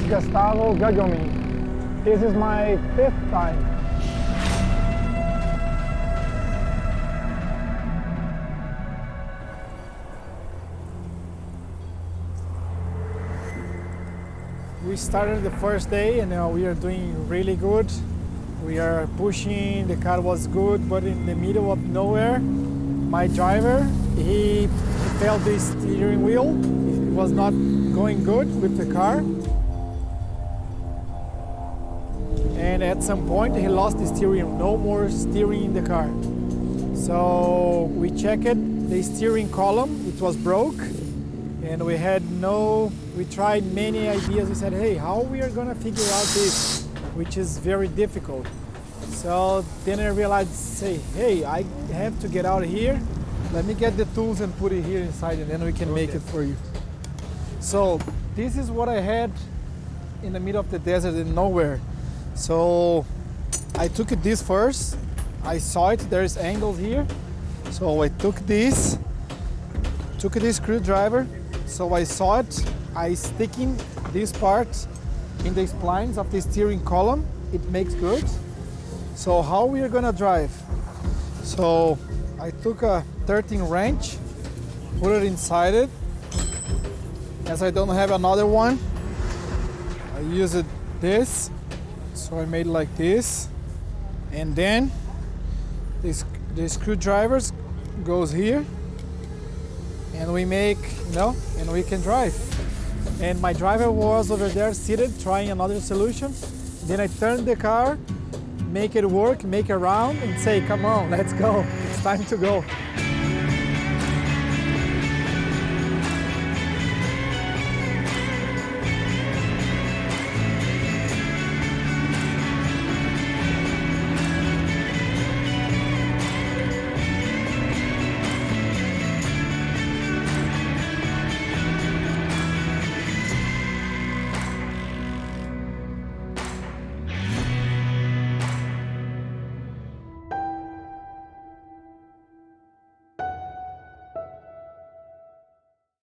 is Gustave Gugelmin. This is my 5th time. We started the first day and we are doing really good. We are pushing, the car was good, but in the middle of nowhere, my driver, he felt the steering wheel. It was not going good with the car. And at some point he lost the steering, no more steering in the car. So we checked the steering column, it was broke. And we tried many ideas. We said, hey, how we are gonna figure out this, which is very difficult. So then I realized, say, hey, I have to get out of here. Let me get the tools and put it here inside and then we can make it for you. So this is what I had in the middle of the desert in nowhere. So I took this first. I saw it, there's angles here. So I took this screwdriver. So I saw it, I sticking this part in the splines of the steering column. It makes good. So how we are gonna drive? So I took a 13 wrench, put it inside it. As I don't have another one, I used this. So I made like this. And then the screwdrivers goes here. And we make, and we can drive. And my driver was over there seated, trying another solution. Then I turned the car, make it work, make a round, and say, come on, let's go. It's time to go.